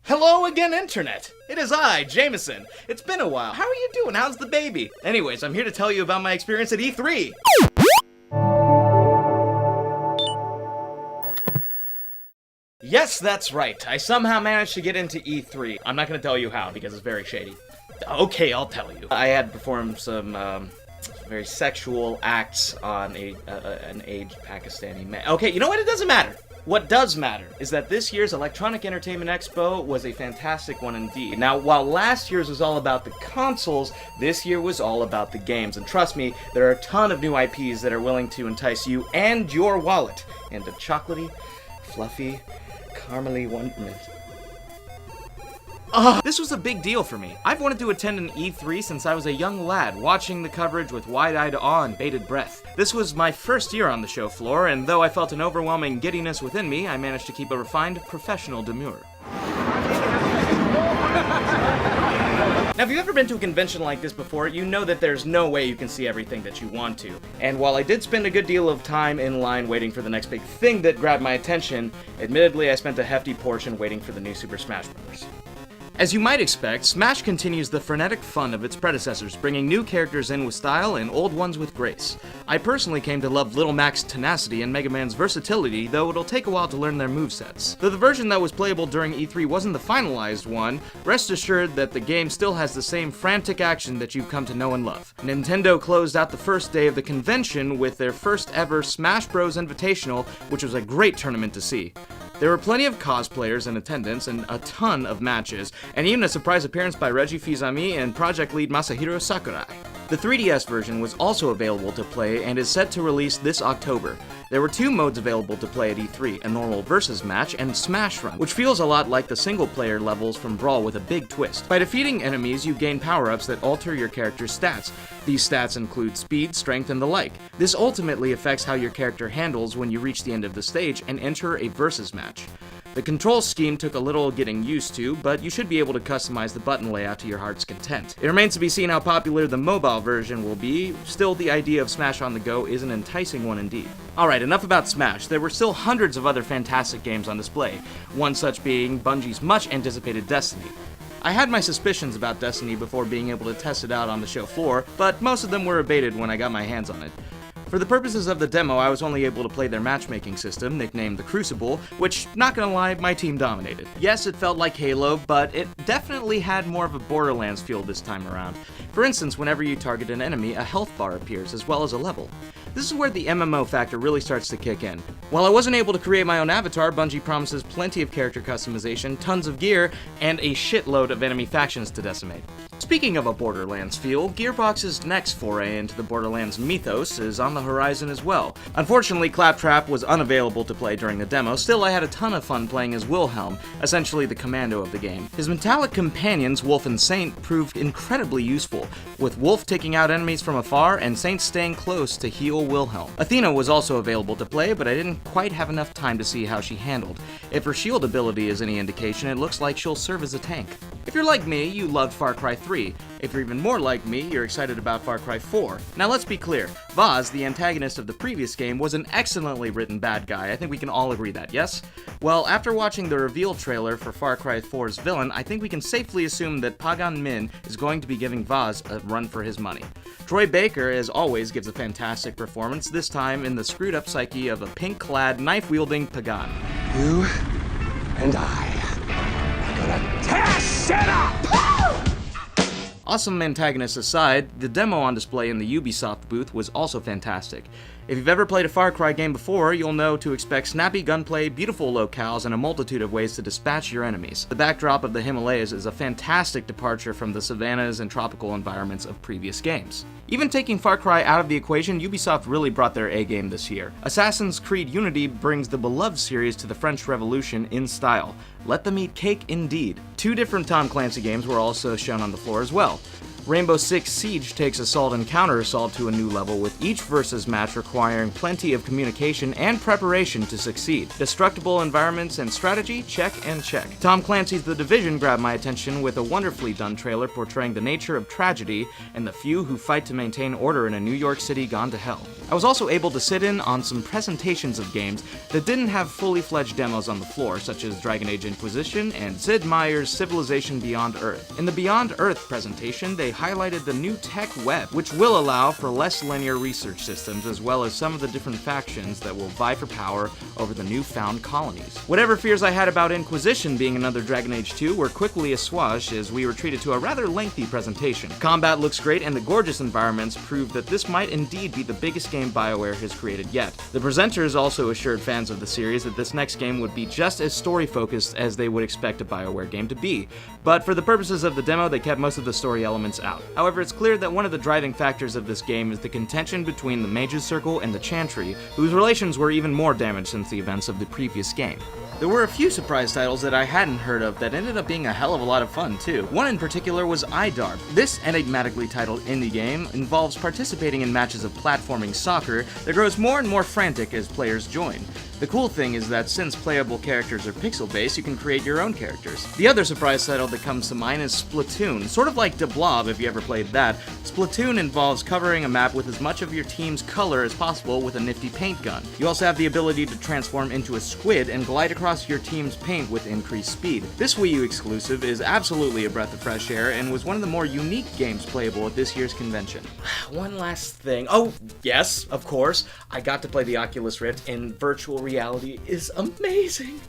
Hello again, Internet! It is I, Jameson. It's been a while. How are you doing? How's the baby? Anyways, I'm here to tell you about my experience at E3. Yes, that's right. I somehow managed to get into E3. I'm not gonna tell you how, because it's very shady. Okay, I'll tell you. I had performed some, very sexual acts on an aged Pakistani man. Okay, you know what? It doesn't matter. What does matter is that this year's Electronic Entertainment Expo was a fantastic one indeed. Now, while last year's was all about the consoles, this year was all about the games. And trust me, there are a ton of new IPs that are willing to entice you and your wallet into chocolatey, fluffy, caramely wonderment. This was a big deal for me. I've wanted to attend an E3 since I was a young lad, watching the coverage with wide-eyed awe and bated breath. This was my first year on the show floor, and though I felt an overwhelming giddiness within me, I managed to keep a refined, professional demeanor. Now, if you've ever been to a convention like this before, you know that there's no way you can see everything that you want to. And while I did spend a good deal of time in line waiting for the next big thing that grabbed my attention, admittedly I spent a hefty portion waiting for the new Super Smash Bros. As you might expect, Smash continues the frenetic fun of its predecessors, bringing new characters in with style and old ones with grace. I personally came to love Little Mac's tenacity and Mega Man's versatility, though it'll take a while to learn their movesets. Though the version that was playable during E3 wasn't the finalized one, rest assured that the game still has the same frantic action that you've come to know and love. Nintendo closed out the first day of the convention with their first ever Smash Bros. Invitational, which was a great tournament to see. There were plenty of cosplayers in attendance and a ton of matches, and even a surprise appearance by Reggie Fils-Aimé and project lead Masahiro Sakurai. The 3DS version was also available to play and is set to release this October. There were two modes available to play at E3, a normal versus match and Smash Run, which feels a lot like the single-player levels from Brawl with a big twist. By defeating enemies, you gain power-ups that alter your character's stats. These stats include speed, strength, and the like. This ultimately affects how your character handles when you reach the end of the stage and enter a versus match. The control scheme took a little getting used to, but you should be able to customize the button layout to your heart's content. It remains to be seen how popular the mobile version will be. Still, the idea of Smash on the go is an enticing one indeed. Alright, enough about Smash. There were still hundreds of other fantastic games on display, one such being Bungie's much-anticipated Destiny. I had my suspicions about Destiny before being able to test it out on the show floor, but most of them were abated when I got my hands on it. For the purposes of the demo, I was only able to play their matchmaking system, nicknamed the Crucible, which, not gonna lie, my team dominated. Yes, it felt like Halo, but it definitely had more of a Borderlands feel this time around. For instance, whenever you target an enemy, a health bar appears, as well as a level. This is where the MMO factor really starts to kick in. While I wasn't able to create my own avatar, Bungie promises plenty of character customization, tons of gear, and a shitload of enemy factions to decimate. Speaking of a Borderlands feel, Gearbox's next foray into the Borderlands mythos is on the horizon as well. Unfortunately, Claptrap was unavailable to play during the demo, still I had a ton of fun playing as Wilhelm, essentially the commando of the game. His metallic companions, Wolf and Saint, proved incredibly useful, with Wolf taking out enemies from afar and Saint staying close to heal Wilhelm. Athena was also available to play, but I didn't quite have enough time to see how she handled. If her shield ability is any indication, it looks like she'll serve as a tank. If you're like me, you loved Far Cry 3. If you're even more like me, you're excited about Far Cry 4. Now let's be clear, Vaz, the antagonist of the previous game, was an excellently written bad guy. I think we can all agree that, yes? Well, after watching the reveal trailer for Far Cry 4's villain, I think we can safely assume that Pagan Min is going to be giving Vaz a run for his money. Troy Baker, as always, gives a fantastic performance, this time in the screwed-up psyche of a pink-clad, knife-wielding Pagan. You and I are gonna tear shit up! Awesome antagonists aside, the demo on display in the Ubisoft booth was also fantastic. If you've ever played a Far Cry game before, you'll know to expect snappy gunplay, beautiful locales, and a multitude of ways to dispatch your enemies. The backdrop of the Himalayas is a fantastic departure from the savannas and tropical environments of previous games. Even taking Far Cry out of the equation, Ubisoft really brought their A-game this year. Assassin's Creed Unity brings the beloved series to the French Revolution in style. Let them eat cake indeed. Two different Tom Clancy games were also shown on the floor as well. Rainbow Six Siege takes assault and counter-assault to a new level, with each versus match requiring plenty of communication and preparation to succeed. Destructible environments and strategy, check and check. Tom Clancy's The Division grabbed my attention with a wonderfully done trailer portraying the nature of tragedy and the few who fight to maintain order in a New York City gone to hell. I was also able to sit in on some presentations of games that didn't have fully fledged demos on the floor, such as Dragon Age Inquisition and Sid Meier's Civilization Beyond Earth. In the Beyond Earth presentation, they highlighted the new tech web, which will allow for less linear research systems, as well as some of the different factions that will vie for power over the newfound colonies. Whatever fears I had about Inquisition being another Dragon Age 2 were quickly assuaged as we were treated to a rather lengthy presentation. Combat looks great, and the gorgeous environments prove that this might indeed be the biggest game BioWare has created yet. The presenters also assured fans of the series that this next game would be just as story-focused as they would expect a BioWare game to be, but for the purposes of the demo, they kept most of the story elements out. However, it's clear that one of the driving factors of this game is the contention between the Mage's Circle and the Chantry, whose relations were even more damaged since the events of the previous game. There were a few surprise titles that I hadn't heard of that ended up being a hell of a lot of fun too. One in particular was iDarb. This enigmatically titled indie game involves participating in matches of platforming soccer that grows more and more frantic as players join. The cool thing is that since playable characters are pixel-based, you can create your own characters. The other surprise title that comes to mind is Splatoon. Sort of like De Blob, if you ever played that, Splatoon involves covering a map with as much of your team's color as possible with a nifty paint gun. You also have the ability to transform into a squid and glide across your team's paint with increased speed. This Wii U exclusive is absolutely a breath of fresh air and was one of the more unique games playable at this year's convention. One last thing. Oh, yes, of course, I got to play the Oculus Rift in virtual reality. Is amazing.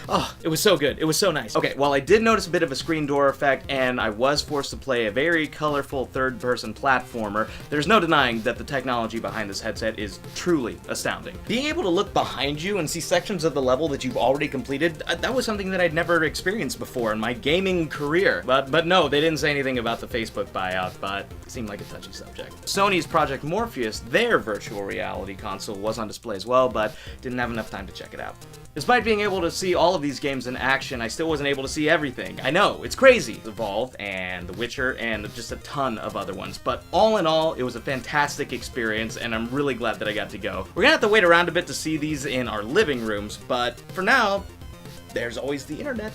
Oh, it was so good. It was so nice. Okay, while I did notice a bit of a screen door effect and I was forced to play a very colorful third-person platformer, there's no denying that the technology behind this headset is truly astounding. Being able to look behind you and see sections of the level that you've already completed, that was something that I'd never experienced before in my gaming career. But no, they didn't say anything about the Facebook buyout, but it seemed like a touchy subject. Sony's Project Morpheus, their virtual reality console, was on display as well, but didn't have enough time to check it out. Despite being able to see all of these games in action, I still wasn't able to see everything. I know, it's crazy. Evolve and The Witcher and just a ton of other ones. But all in all, it was a fantastic experience and I'm really glad that I got to go. We're gonna have to wait around a bit to see these in our living rooms, but for now, there's always the internet.